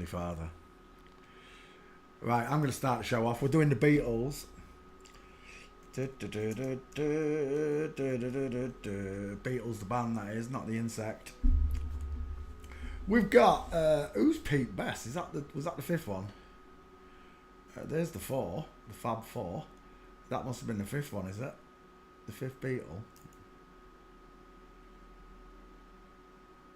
father. Right, I'm going to start the show off. We're doing the Beatles. Beatles, the band, that is, not the insect. We've got who's Pete Best? Was that the fifth one? There's the four, the Fab Four. That must have been the fifth one, is it? The fifth Beatle.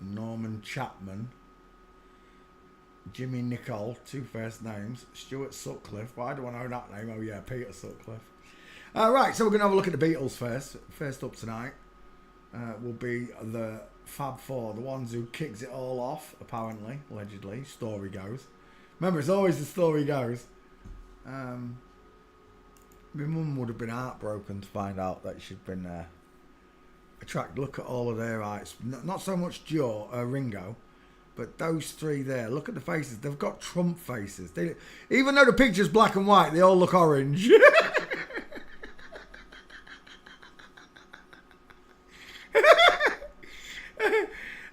Norman Chapman, Jimmy Nicol, two first names. Stuart Sutcliffe. Why do I know that name? Oh yeah, Peter Sutcliffe. Right, so we're going to have a look at the Beatles first. First up tonight will be the Fab Four, the ones who kicks it all off, apparently, allegedly. Story goes. Remember, it's always the story goes. My mum would have been heartbroken to find out that she'd been attracted. Look at all of their eyes. Not so much Ringo, but those three there. Look at the faces. They've got Trump faces. Even though the picture's black and white, they all look orange.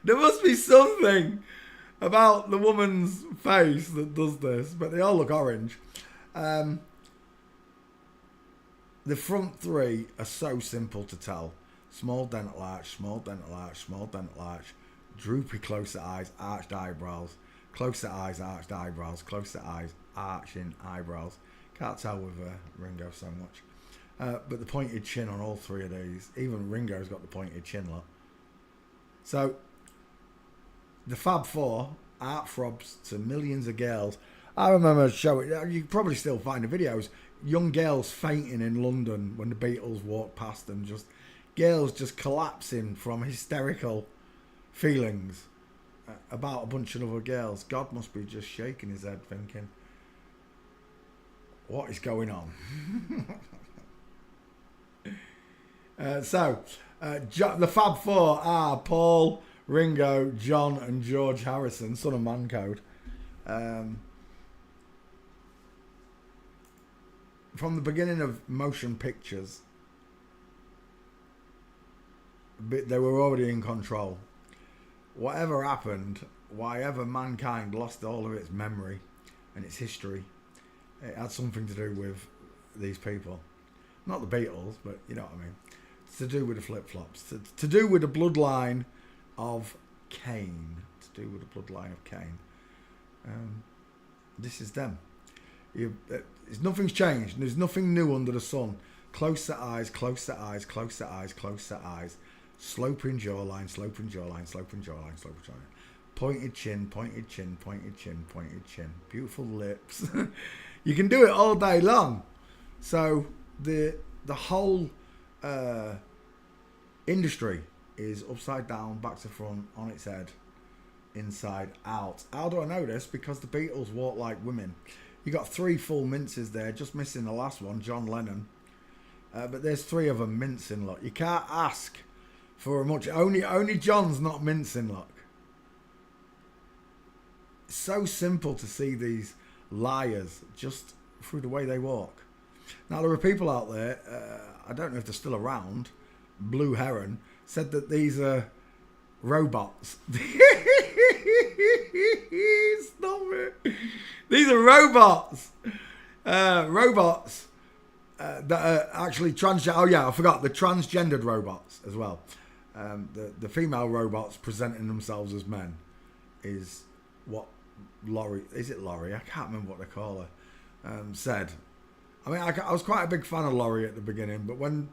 There must be something about the woman's face that does this, but they all look orange. The front three are so simple to tell. Small dental arch, small dental arch, small dental arch, droopy closer eyes, arched eyebrows, closer eyes, arched eyebrows, closer eyes, arching eyebrows. Can't tell with Ringo so much. But the pointed chin on all three of these. Even Ringo's got the pointed chin look. So, the Fab Four, heartthrobs to millions of girls. I remember showing, you can probably still find the videos, young girls fainting in London when the Beatles walked past them. Just girls just collapsing from hysterical feelings about a bunch of other girls. God must be just shaking his head thinking, what is going on? The Fab Four are Paul, Ringo, John and George Harrison, son of Man Code. From the beginning of motion pictures, they were already in control. Whatever happened, whenever mankind lost all of its memory and its history, it had something to do with these people. Not the Beatles, but you know what I mean. It's to do with the flip-flops. To do with the bloodline of Cain. This is them. Nothing's changed. There's nothing new under the sun. Closer eyes, closer eyes, closer eyes, closer eyes. Sloping jawline, sloping jawline, sloping jawline, sloping jawline. Pointed chin, pointed chin, pointed chin, pointed chin. Beautiful lips. You can do it all day long. So the whole industry is upside down, back to front, on its head, inside out. How do I know this? Because the Beatles walk like women. You got three full minces there, just missing the last one, John Lennon. But there's three of them mincing, look. You can't ask for much. Only John's not mincing, look. It's so simple to see these liars just through the way they walk. Now, there are people out there, I don't know if they're still around, Blue Heron, said that these are robots. Stop it. These are robots. Robots that are actually transgender. Oh yeah, I forgot the transgendered robots as well. The female robots presenting themselves as men is what Laurie. Is it Laurie? I can't remember what they call her. Said. I mean, I was quite a big fan of Laurie at the beginning, but when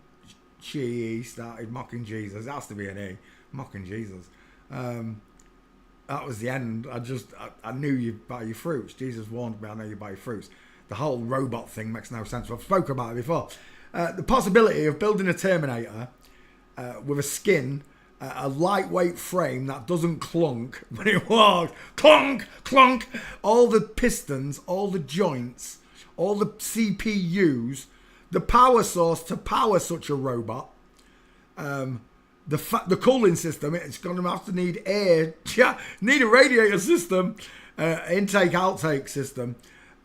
he started mocking Jesus, it has to be an E, mocking Jesus. That was the end. I knew you by your fruits. Jesus warned me, I know you by your fruits. The whole robot thing makes no sense. I've spoken about it before. The possibility of building a Terminator with a skin, a lightweight frame that doesn't clunk when it walks. Clunk, clunk. All the pistons, all the joints, all the CPUs, the power source to power such a robot. The cooling system, it's going to have to need air, need a radiator system, intake outtake system.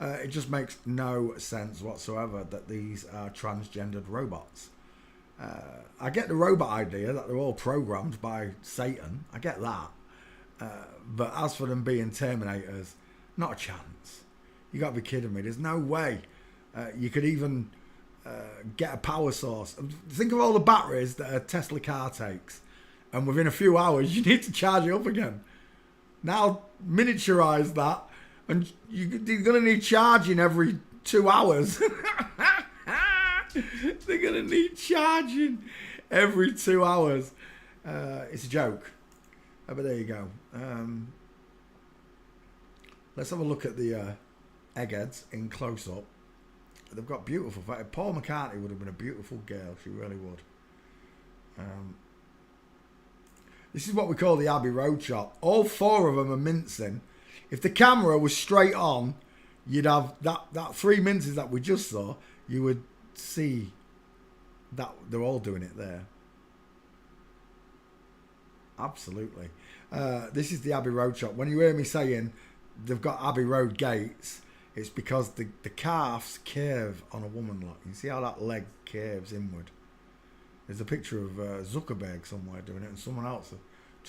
It just makes no sense whatsoever that these are transgendered robots. I get the robot idea that they're all programmed by Satan. I get that. But as for them being Terminators, Not a chance. You got to be kidding me. There's no way you could even get a power source. Think of all the batteries that a Tesla car takes, and within a few hours you need to charge it up again. Now miniaturize that, and you're going to need charging every 2 hours. They're going to need charging every 2 hours. It's a joke. But there you go. Let's have a look at the eggheads in close-up. They've got beautiful. Paul McCartney would have been a beautiful girl. She really would. This is what we call the Abbey Road shot. All 4 of them are mincing. If the camera was straight on, you'd have that 3 minces that we just saw. You would see that they're all doing it there. Absolutely. This is the Abbey Road shot. When you hear me saying they've got Abbey Road gates, it's because the calves curve on a woman. Look, you see how that leg curves inward. There's a picture of Zuckerberg somewhere doing it, and someone else.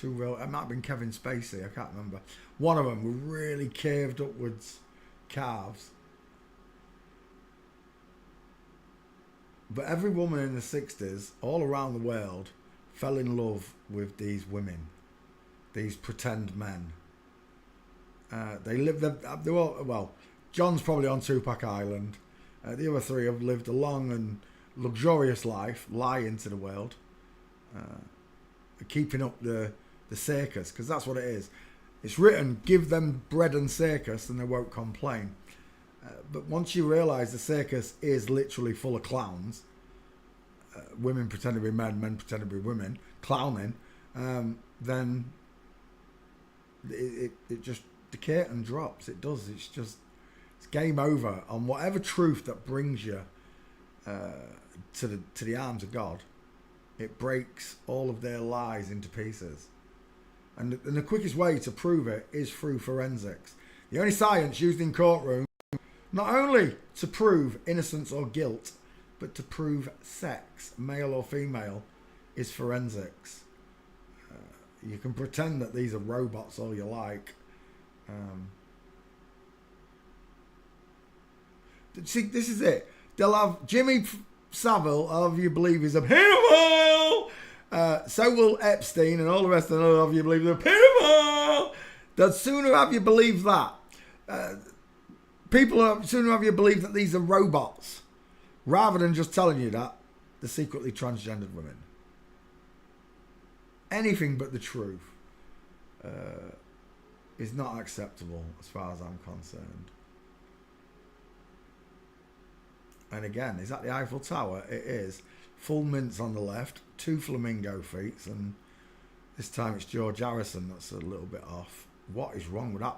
It might have been Kevin Spacey. I can't remember. One of them with really curved upwards calves. But every woman in the 60s, all around the world, fell in love with these women, these pretend men. They lived. They were, well, John's probably on Tupac Island. The other 3 have lived a long and luxurious life, lying to the world, keeping up the circus, because that's what it is. It's written, give them bread and circus and they won't complain. But once you realise the circus is literally full of clowns, women pretending to be men, men pretending to be women, clowning, then it just, the curtain drops. It does. It's game over on whatever truth that brings you to the arms of God. It breaks all of their lies into pieces. And the quickest way to prove it is through forensics. The only science used in courtroom, not only to prove innocence or guilt, but to prove sex, male or female, is forensics. You can pretend that these are robots all you like. See, this is it. They'll have Jimmy Savile, I'll have you believe he's a pedophile. So will Epstein and all the rest of them. I'll have you believe they're a pedophile. They'd sooner have you believe that. People are sooner have you believe that these are robots, rather than just telling you that they're secretly transgendered women. Anything but the truth is not acceptable as far as I'm concerned. And again, is that the Eiffel Tower? It is. Full mince on the left, 2 flamingo feet, and this time it's George Harrison that's a little bit off. What is wrong with that?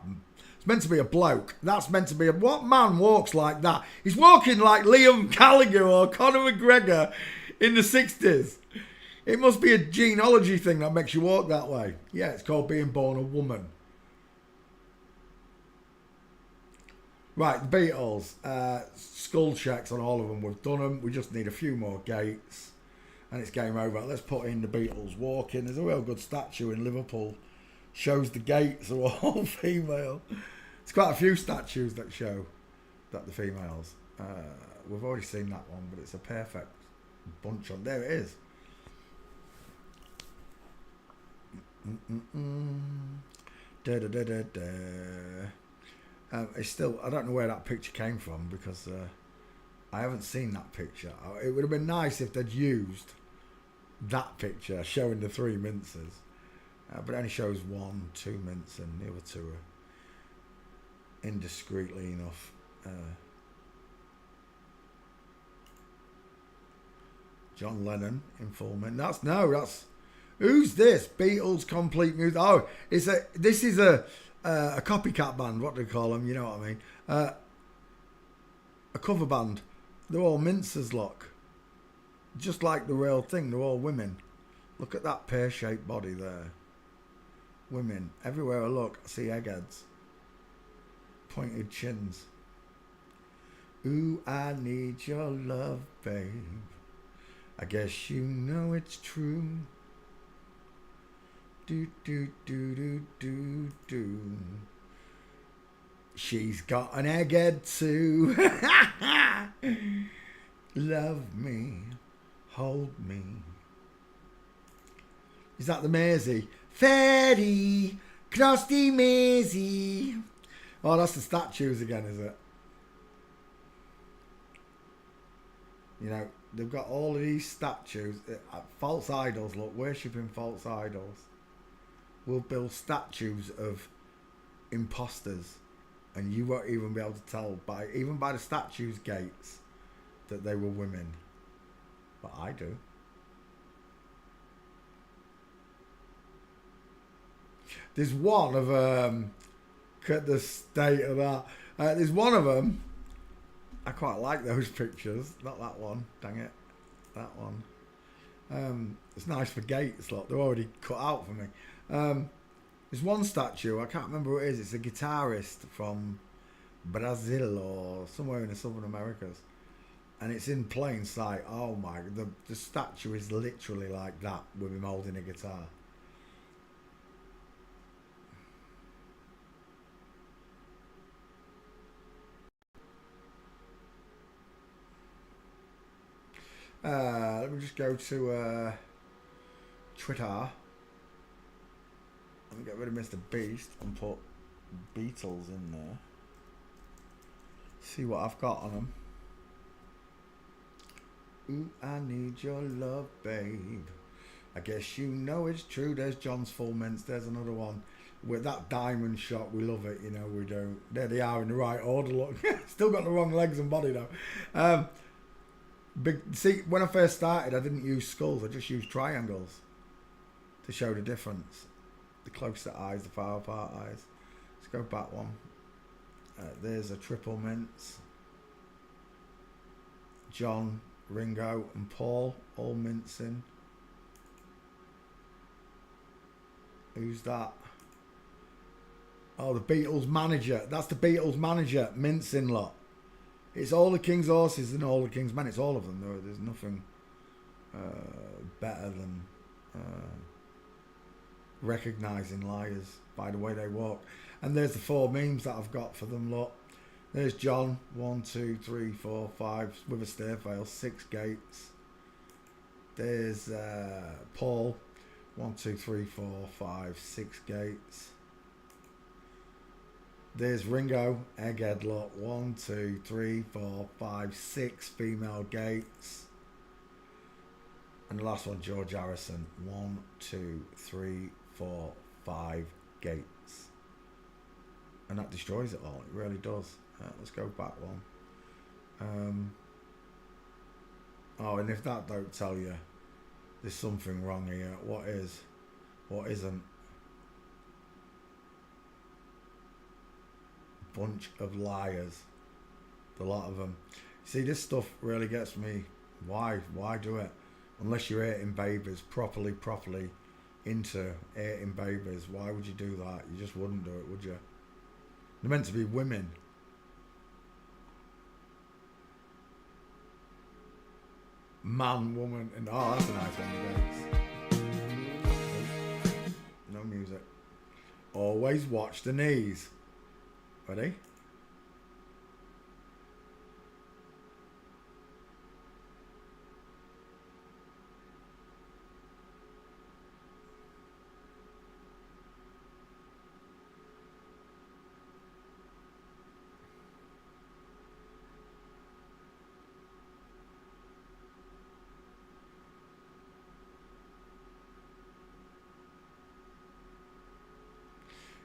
It's meant to be a bloke. That's meant to be a... What man walks like that? He's walking like Liam Gallagher or Conor McGregor in the 60s. It must be a genealogy thing that makes you walk that way. Yeah, it's called being born a woman. Right, the Beatles. Skull checks on all of them. We've done them. We just need a few more gates. And it's game over. Let's put in the Beatles walking. There's a real good statue in Liverpool. Shows the gates are all female. It's quite a few statues that show that the females. We've already seen that one, but it's a perfect bunch on. There it is. Da, da, da, da, da. It's still, I don't know where that picture came from, because I haven't seen that picture. It would have been nice if they'd used that picture showing the 3 minces, but it only shows 1, 2 mints, and the other 2 are indiscreetly enough. John Lennon in full mint. That's who's this? Beatles complete music. Oh, this is a copycat band. What do they call them? You know what I mean? A cover band. They're all mincers, look. Just like the real thing. They're all women. Look at that pear-shaped body there. Women. Everywhere I look, I see eggheads. Pointed chins. Ooh, I need your love, babe. I guess you know it's true. Do, do, do, do, do, do. She's got an egghead too. Love me, hold me. Is that the Maisie? Fairy, crusty Maisie. Oh, that's the statues again, is it? You know, they've got all of these statues. False idols, look, worshipping false idols. We'll build statues of imposters. And you won't even be able to tell, even by the statues' gates, that they were women. But I do. There's one of at the state of that. There's one of them. I quite like those pictures. Not that one. Dang it. That one. It's nice for gates. Look, they're already cut out for me. There's one statue. I can't remember who it is. It's a guitarist from Brazil or somewhere in the Southern Americas. And it's in plain sight. Oh my, the statue is literally like that with him holding a guitar. Let me just go to Twitter. Let me get rid of Mr. Beast and put Beatles in there. See what I've got on them. Ooh, I need your love, babe. I guess you know it's true. There's John's Full Mints. There's another one. With that diamond shot, we love it. You know, we do. There they are in the right order. Look, still got the wrong legs and body though. See, when I first started, I didn't use skulls. I just used triangles to show the difference. The closer eyes, the far apart eyes. Let's go back one. There's a triple mints. John, Ringo and Paul all mincing. Who's that? Oh, the Beatles manager. That's the Beatles manager mincing lot. It's all the King's horses and all the King's men. It's all of them. There's nothing better than recognising liars by the way they walk. And there's the 4 memes that I've got for them. Look, there's John. 1, 2, 3, 4, 5 with a stairfail. 6 gates. There's Paul. 1, 2, 3, 4, 5, 6 gates. There's Ringo, egghead lot. 1, 2, 3, 4, 5, 6 female gates. And the last one, George Harrison. 1, 2, 3, 4, 5 gates. And that destroys it all. It really does. Let's go back one. Oh, and if that don't tell you, there's something wrong here. What is? What isn't? Bunch of liars. The lot of them. See, this stuff really gets me. Why do it? Unless you're eating babies properly into eating babies. Why would you do that? You just wouldn't do it, would you? They're meant to be women. Man, woman, and oh, that's a nice one. No music. Always watch the knees. Ready?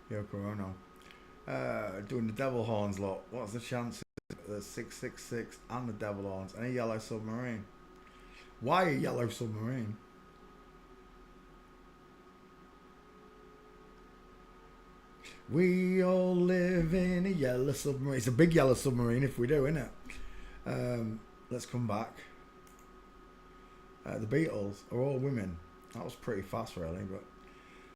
Yoko Ono. Doing the devil horns lot. What's the chances? The 666 and the devil horns and a yellow submarine. Why a yellow submarine? We all live in a yellow submarine. It's a big yellow submarine if we do, isn't it? Let's come back. The Beatles are all women. That was pretty fast, really, but